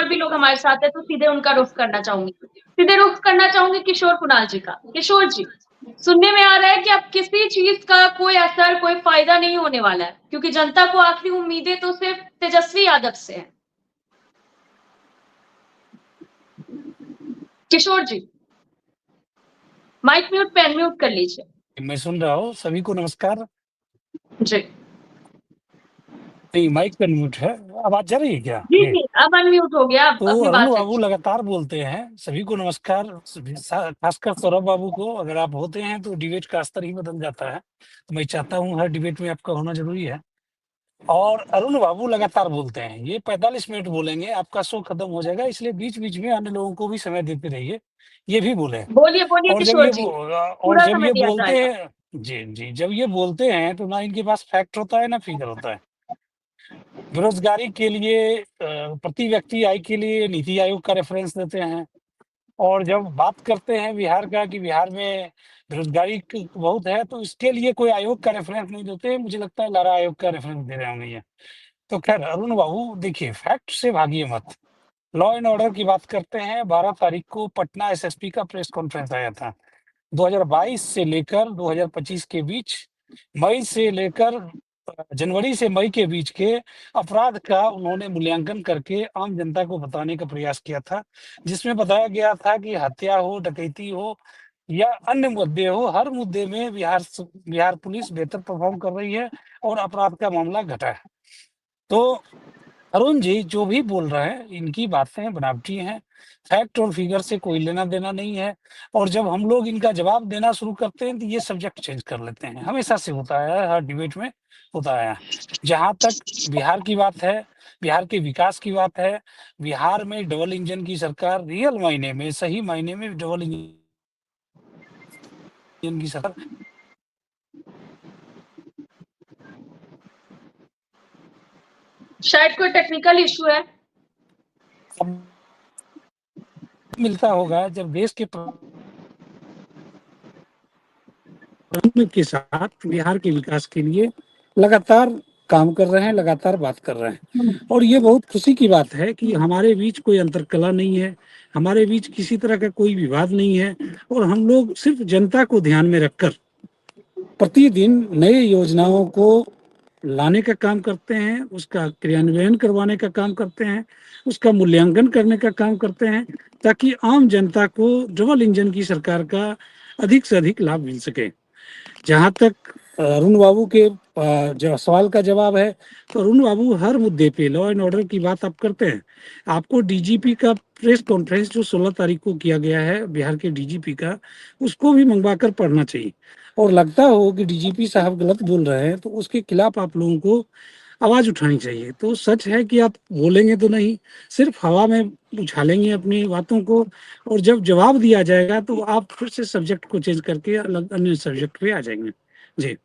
और भी लोग हमारे साथ हैं, तो सीधे उनका रुख करना चाहूंगी। सीधे रुख करना चाहूंगी किशोर कुणाल जी का। किशोर जी, सुनने में आ रहा है कि अब किसी चीज का कोई असर, कोई फायदा नहीं होने वाला है, क्योंकि जनता को आखिरी उम्मीदें तो सिर्फ तेजस्वी यादव से है। किशोर जी, माइक म्यूट पे अनम्यूट कर लीजिए। मैं सुन रहा हूँ। सभी को नमस्कार जी नहीं, माइक पे अनम्यूट है। आवाज जा रही है क्या? जी जी, अब अनम्यूट हो गया, अब तो अपनी अरुण बात बाबू रखिए। लगातार बोलते हैं। सभी को नमस्कार। खासकर सौरभ बाबू को, अगर आप होते हैं तो डिबेट का स्तर ही बदल जाता है। तो मैं चाहता हूँ हर डिबेट में आपका होना जरूरी है। और अरुण बाबू लगातार बोलते हैं, ये 45 मिनट बोलेंगे, आपका शो खत्म हो जाएगा, इसलिए बीच बीच में अन्य लोगों को भी समय देते रहिए, ये भी बोले। बोलिए बोलिए और किशोर जी, पूरा समय दिया बोलते जाएगा। हैं, जी जी, जब ये बोलते हैं तो ना इनके पास फैक्ट होता है ना फिगर होता है। बेरोजगारी के लिए प्रति व्यक्ति आय के लिए नीति आयोग का रेफरेंस देते हैं। और जब बात करते हैं बिहार का कि बिहार में बेरोजगारी बहुत है, तो इसके लिए कोई आयोग का रेफरेंस नहीं देते। मुझे लगता है लारा आयोग का रेफरेंस दे रहे होंगे ये। तो खैर अरुण बाबू देखिए, फैक्ट से भागिए मत। लॉ एंड ऑर्डर की बात करते हैं। 12 तारीख को पटना एसएसपी का प्रेस कॉन्फ्रेंस आया था। 2022 से लेकर 2025 के बीच, मई से लेकर जनवरी से मई के बीच के अपराध का उन्होंने मूल्यांकन करके आम जनता को बताने का प्रयास किया था, जिसमें बताया गया था कि हत्या हो, डकैती हो या अन्य मुद्दे हो, हर मुद्दे में बिहार पुलिस बेहतर परफॉर्म कर रही है और अपराध का मामला घटा है। तो अरुण जी जो भी बोल रहे हैं, इनकी बातें बनावटी हैं। फैक्ट और फिगर से कोई लेना देना नहीं है। और जब हम लोग इनका जवाब देना शुरू करते हैं तो ये सब्जेक्ट चेंज कर लेते हैं। हमेशा से होता है, हर डिबेट में होता है। जहां तक बिहार की बात है, बिहार के विकास की बात है, बिहार में डबल इंजन की सरकार, रियल मायने में, सही मायने में डबल इंजन की सरकार शायद कोई टेक्निकल इशू है। मिलता होगा जब देश के साथ बिहार के विकास के लिए लगातार काम कर रहे हैं, लगातार बात कर रहे हैं। और ये बहुत खुशी की बात है कि हमारे बीच कोई अंतरकला नहीं है, हमारे बीच किसी तरह का कोई विवाद नहीं है। और हम लोग सिर्फ जनता को ध्यान में रखकर प्रतिदिन नए योजनाओं को लाने का काम करते हैं, उसका क्रियान्वयन करवाने का काम करते हैं, उसका मूल्यांकन करने का काम करते हैं, ताकि आम जनता को डबल इंजन की सरकार का अधिक से अधिक लाभ मिल सके। जहां तक अरुण बाबू के जो सवाल का जवाब है, तो अरुण बाबू हर मुद्दे पे लॉ एंड ऑर्डर की बात आप करते हैं। आपको डीजीपी का प्रेस कॉन्फ्रेंस जो 16 तारीख को किया गया है बिहार के डीजीपी का, उसको भी मंगवा कर पढ़ना चाहिए। और लगता हो कि डीजीपी साहब गलत बोल रहे हैं तो उसके खिलाफ आप लोगों को आवाज उठानी चाहिए। तो सच है कि आप बोलेंगे तो नहीं, सिर्फ हवा में उछालेंगे अपनी बातों को, और जब जवाब दिया जाएगा तो आप फिर से सब्जेक्ट को चेंज करके अलग अन्य सब्जेक्ट पे आ जाएंगे। जी।